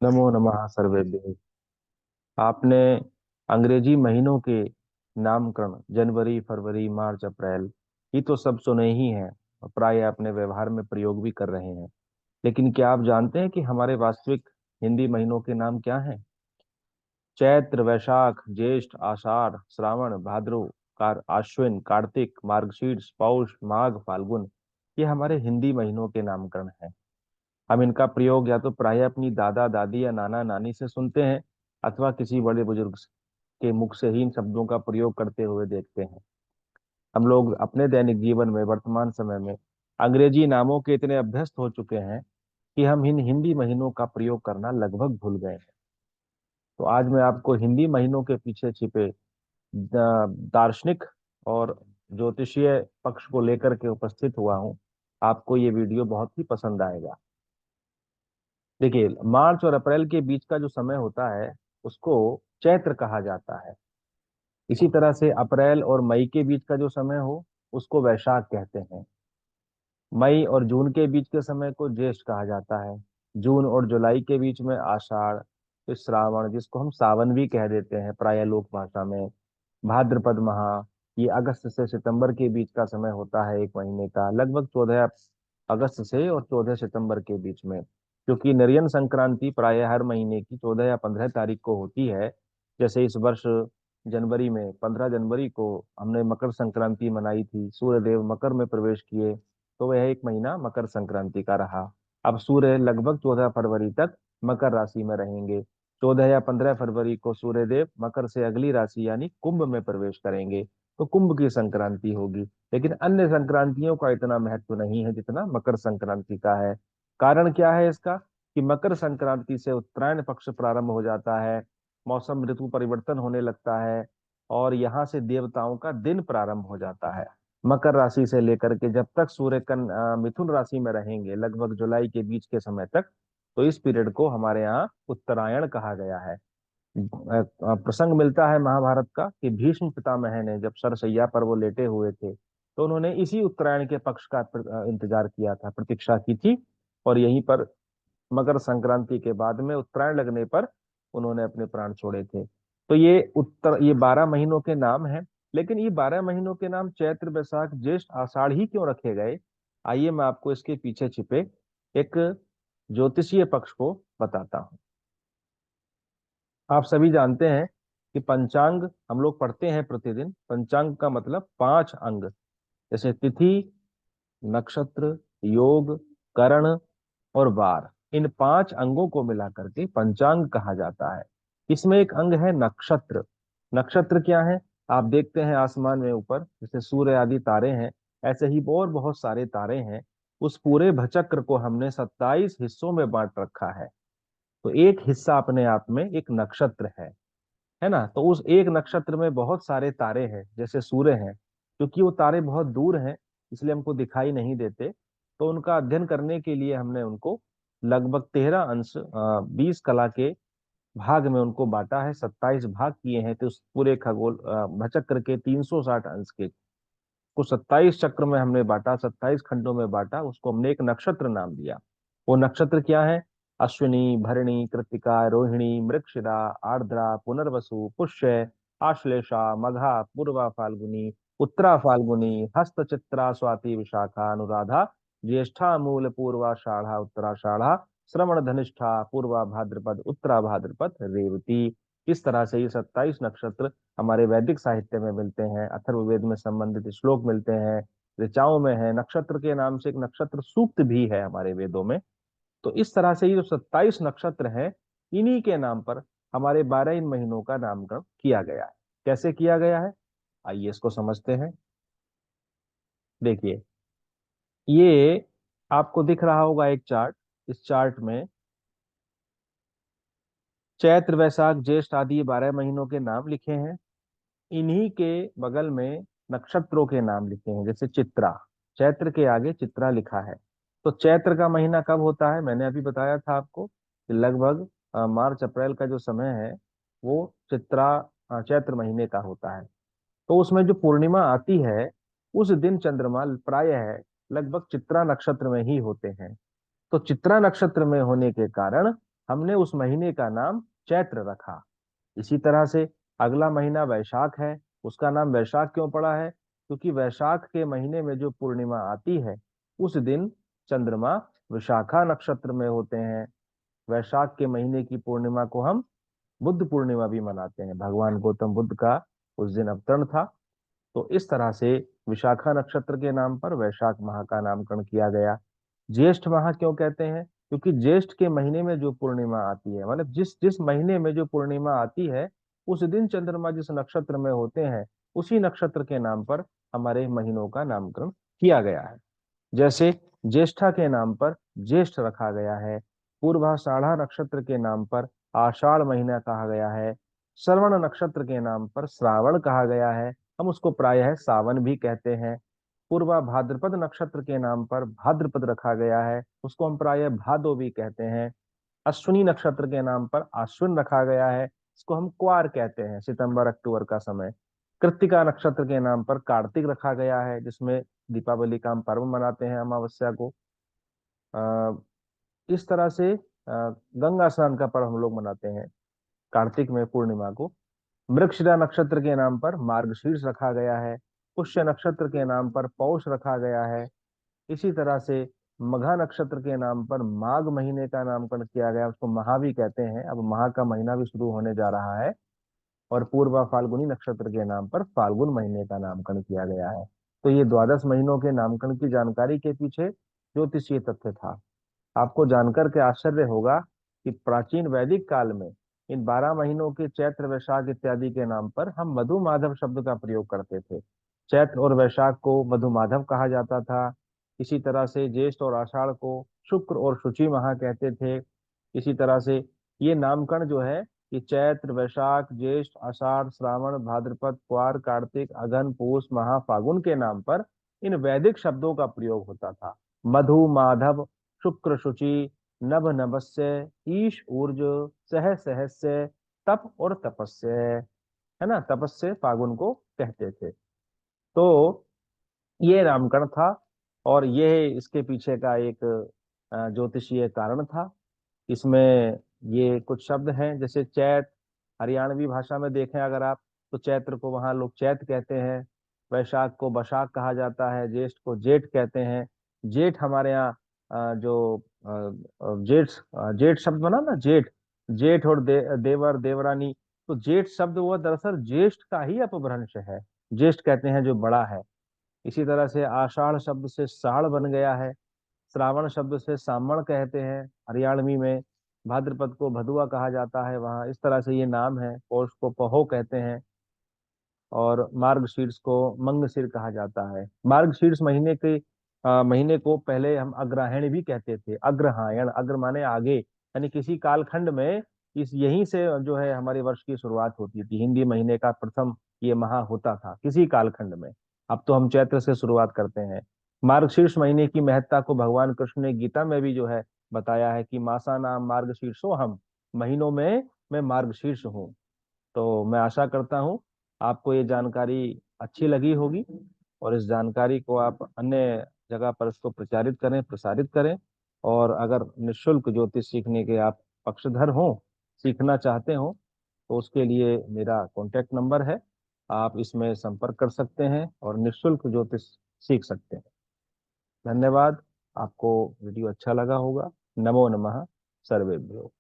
नमो नमः सर्वेभ्यो। आपने अंग्रेजी महीनों के नामकरण जनवरी, फरवरी, मार्च, अप्रैल ये तो सब सुने ही हैं और प्राय अपने व्यवहार में प्रयोग भी कर रहे हैं। लेकिन क्या आप जानते हैं कि हमारे वास्तविक हिंदी महीनों के नाम क्या हैं? चैत्र, वैशाख, ज्येष्ठ, आषाढ़, श्रावण, भाद्रो, आश्विन, कार्तिक, मार्गशीर्ष, पौष, माघ, फाल्गुन ये हमारे हिंदी महीनों के नामकरण हैं। हम इनका प्रयोग या तो प्रायः अपनी दादा दादी या नाना नानी से सुनते हैं अथवा किसी बड़े बुजुर्ग के मुख से ही इन शब्दों का प्रयोग करते हुए देखते हैं। हम लोग अपने दैनिक जीवन में वर्तमान समय में अंग्रेजी नामों के इतने अभ्यस्त हो चुके हैं कि हम इन हिंदी महीनों का प्रयोग करना लगभग भूल गए हैं। तो आज मैं आपको हिंदी महीनों के पीछे छिपे दार्शनिक और ज्योतिषीय पक्ष को लेकर के उपस्थित हुआ हूँ। आपको ये वीडियो बहुत ही पसंद आएगा। देखिए, मार्च और अप्रैल के बीच का जो समय होता है उसको चैत्र कहा जाता है। इसी तरह से अप्रैल और मई के बीच का जो समय हो उसको वैशाख कहते हैं। मई और जून के बीच के समय को ज्येष्ठ कहा जाता है। जून और जुलाई के बीच में आषाढ़, फिर श्रावण जिसको हम सावन भी कह देते हैं प्राय लोक भाषा में, भाद्रपद महा, ये अगस्त से सितंबर के बीच का समय होता है एक महीने का, लगभग 14 अगस्त से और 14 सितंबर के बीच में। क्योंकि नरियन संक्रांति प्राय हर महीने की 14 या 15 तारीख को होती है। जैसे इस वर्ष जनवरी में 15 जनवरी को हमने मकर संक्रांति मनाई थी, सूर्य देव मकर में प्रवेश किए, तो वह एक महीना मकर संक्रांति का रहा। अब सूर्य लगभग 14 फरवरी तक मकर राशि में रहेंगे। 14 या 15 फरवरी को सूर्य देव मकर से अगली राशि यानी कुंभ में प्रवेश करेंगे, तो कुंभ की संक्रांति होगी। लेकिन अन्य संक्रांतियों का इतना महत्व नहीं है जितना मकर संक्रांति का है। कारण क्या है इसका? कि मकर संक्रांति से उत्तरायण पक्ष प्रारंभ हो जाता है, मौसम ऋतु परिवर्तन होने लगता है और यहाँ से देवताओं का दिन प्रारंभ हो जाता है। मकर राशि से लेकर के जब तक सूर्य मिथुन राशि में रहेंगे लगभग जुलाई के बीच के समय तक, तो इस पीरियड को हमारे यहाँ उत्तरायण कहा गया है। प्रसंग मिलता है महाभारत का कि भीष्म पितामह ने जब सरसैया पर वो लेटे हुए थे तो उन्होंने इसी उत्तरायण के पक्ष का इंतजार किया था, प्रतीक्षा की थी। और यहीं पर मकर संक्रांति के बाद में उत्तरायण लगने पर उन्होंने अपने प्राण छोड़े थे। तो ये 12 महीनों के नाम हैं। लेकिन ये 12 महीनों के नाम चैत्र, वैशाख, ज्येष्ठ, आषाढ़ ही क्यों रखे गए? आइए मैं आपको इसके पीछे छिपे एक ज्योतिषीय पक्ष को बताता हूँ। आप सभी जानते हैं कि पंचांग हम लोग पढ़ते हैं प्रतिदिन। पंचांग का मतलब 5 अंग, जैसे तिथि, नक्षत्र, योग, करण और वार, इन 5 अंगों को मिला करके पंचांग कहा जाता है। इसमें एक अंग है नक्षत्र। नक्षत्र क्या है? आप देखते हैं आसमान में ऊपर जैसे सूर्य आदि तारे हैं, ऐसे ही और बहुत सारे तारे हैं। उस पूरे भचक्र को हमने 27 हिस्सों में बांट रखा है। तो एक हिस्सा अपने आप में एक नक्षत्र है ना? तो उस एक नक्षत्र में बहुत सारे तारे हैं जैसे सूर्य हैं। क्योंकि वो तारे बहुत दूर हैं इसलिए हमको दिखाई नहीं देते। तो उनका अध्ययन करने के लिए हमने उनको लगभग 13 अंश 20 कला के भाग में उनको बांटा है, 27 भाग किए हैं। तो उस पूरे खगोल भचक्र के 360 अंश के को 27 चक्र में हमने बांटा, 27 खंडों में बांटा, उसको हमने एक नक्षत्र नाम दिया। वो नक्षत्र क्या है? अश्विनी, भरणी, कृत्तिका, रोहिणी, मृगशिरा, आर्द्रा, पुनर्वसु, पुष्य, आश्लेषा, मघा, पूर्वा फाल्गुनी, उत्तरा फाल्गुनी, हस्त, चित्रा, स्वाति, विशाखा, अनुराधा, ज्येष्ठा, मूल, पूर्वाषाढ़ा, उत्तराषाढ़ा, श्रवण, धनिष्ठा, पूर्वा भाद्रपद, उत्तरा भाद्रपद, रेवती। इस तरह से ये 27 नक्षत्र हमारे वैदिक साहित्य में मिलते हैं, अथर्ववेद में संबंधित श्लोक मिलते हैं, ऋचाओं में है। नक्षत्र के नाम से एक नक्षत्र सूक्त भी है हमारे वेदों में। तो इस तरह से ये जो 27 नक्षत्र हैं, इन्हीं के नाम पर हमारे 12 इन महीनों का नामकरण किया गया है। कैसे किया गया है? आइए इसको समझते हैं। देखिए, ये आपको दिख रहा होगा एक चार्ट। इस चार्ट में चैत्र, वैशाख, ज्येष्ठ आदि ये 12 महीनों के नाम लिखे हैं। इन्हीं के बगल में नक्षत्रों के नाम लिखे हैं, जैसे चित्रा, चैत्र के आगे चित्रा लिखा है। तो चैत्र का महीना कब होता है? मैंने अभी बताया था आपको कि लगभग मार्च अप्रैल का जो समय है वो चैत्र महीने का होता है। तो उसमें जो पूर्णिमा आती है उस दिन चंद्रमा प्रायः लगभग चित्रा नक्षत्र में ही होते हैं। तो चित्रा नक्षत्र में होने के कारण हमने उस महीने का नाम चैत्र रखा। इसी तरह से अगला महीना वैशाख है, उसका नाम वैशाख क्यों पड़ा है? क्योंकि वैशाख के महीने में जो पूर्णिमा आती है उस दिन चंद्रमा विशाखा नक्षत्र में होते हैं। वैशाख के महीने की पूर्णिमा को हम बुद्ध पूर्णिमा भी मनाते हैं, भगवान गौतम बुद्ध का उस दिन अवतरण था। तो इस तरह से विशाखा नक्षत्र के नाम पर वैशाख माह का नामकरण किया गया। ज्येष्ठ माह क्यों कहते हैं? क्योंकि ज्येष्ठ के महीने में जो पूर्णिमा आती है, मतलब जिस जिस महीने में जो पूर्णिमा आती है उस दिन चंद्रमा जिस नक्षत्र में होते हैं उसी नक्षत्र के नाम पर हमारे महीनों का नामकरण किया गया है। जैसे ज्येष्ठा के नाम पर ज्येष्ठ रखा गया है, पूर्वाषाढ़ा नक्षत्र के नाम पर आषाढ़ महीना कहा गया है, श्रवण नक्षत्र के नाम पर श्रावण कहा गया है, हम उसको प्रायः सावन भी कहते हैं। पूर्वा भाद्रपद नक्षत्र के नाम पर भाद्रपद रखा गया है, उसको हम प्रायः भादो भी कहते हैं। अश्विनी नक्षत्र के नाम पर आश्विन रखा गया है, इसको हम क्वार कहते हैं, सितंबर अक्टूबर का समय। कृत्तिका नक्षत्र के नाम पर कार्तिक रखा गया है, जिसमें दीपावली का हम पर्व मनाते हैं, अमावस्या को। आ, इस तरह से गंगा स्नान का पर्व हम लोग मनाते हैं कार्तिक में पूर्णिमा को। मृगशिरा नक्षत्र के नाम पर मार्गशीर्ष रखा गया है, पुष्य नक्षत्र के नाम पर पौष रखा गया है। इसी तरह से मघा नक्षत्र के नाम पर माघ महीने का नामकरण किया गया, उसको महा भी कहते हैं, अब महा का महीना भी शुरू होने जा रहा है। और पूर्वा फाल्गुनी नक्षत्र के नाम पर फाल्गुन महीने का नामकरण किया गया है। तो ये द्वादश महीनों के नामकरण की जानकारी के पीछे ज्योतिषीय तथ्य था। आपको जानकर के आश्चर्य होगा कि प्राचीन वैदिक काल में इन 12 महीनों के चैत्र वैशाख इत्यादि के नाम पर हम मधु माधव शब्द का प्रयोग करते थे। चैत्र और वैशाख को मधु माधव कहा जाता था। इसी तरह से ज्येष्ठ और आषाढ़ को शुक्र और शुचि माह कहते थे। इसी तरह से ये नामकरण जो है कि चैत्र वैशाख ज्येष्ठ आषाढ़ श्रावण भाद्रपद क्वार कार्तिक अगन पूष महा फागुन के नाम पर इन वैदिक शब्दों का प्रयोग होता था। मधु माधव शुक्र शुचि नभ नभस्य ईश ऊर्ज सह सहस्य तप और तपस्य, है ना, तपस्य फागुन को कहते थे। तो ये नामकरण था और ये इसके पीछे का एक ज्योतिषीय कारण था। इसमें ये कुछ शब्द हैं, जैसे चैत, हरियाणवी भाषा में देखें अगर आप तो चैत्र को वहाँ लोग चैत कहते हैं, वैशाख को वैशाख कहा जाता है, ज्येष्ठ को जेठ कहते हैं। जेठ हमारे यहाँ जो जेठ शब्द बना ना, जेठ, जेठ और देवर देवरानी, तो जेठ शब्द वो दरअसल ज्येष्ठ का ही अपभ्रंश है, ज्येष्ठ कहते हैं जो बड़ा है। इसी तरह से आषाढ़ शब्द से साढ़ बन गया है, श्रावण शब्द से सामण कहते हैं हरियाणवी में, भाद्रपद को भदुआ कहा जाता है वहाँ, इस तरह से ये नाम है। पौष को पहो कहते हैं और मार्गशीर्ष को मंगशीर कहा जाता है। मार्गशीर्ष महीने को पहले हम अग्रहायण भी कहते थे, अग्रहायण, अग्र माने आगे, यानी किसी कालखंड में इस यहीं से जो है हमारे वर्ष की शुरुआत होती थी, हिंदी महीने का प्रथम ये माह होता था किसी कालखंड में। अब तो हम चैत्र से शुरुआत करते हैं। मार्गशीर्ष महीने की महत्ता को भगवान कृष्ण ने गीता में भी जो है बताया है कि मासा नाम मार्गशीर्षो हम, महीनों में मैं मार्गशीर्ष हूँ। तो मैं आशा करता हूँ आपको ये जानकारी अच्छी लगी होगी और इस जानकारी को आप अन्य जगह पर इसको प्रचारित करें, प्रसारित करें। और अगर निःशुल्क ज्योतिष सीखने के आप पक्षधर हों, सीखना चाहते हो, तो उसके लिए मेरा कॉन्टेक्ट नंबर है, आप इसमें संपर्क कर सकते हैं और निःशुल्क ज्योतिष सीख सकते हैं। धन्यवाद। आपको वीडियो अच्छा लगा होगा। नमो नमः सर्वेभ्यो।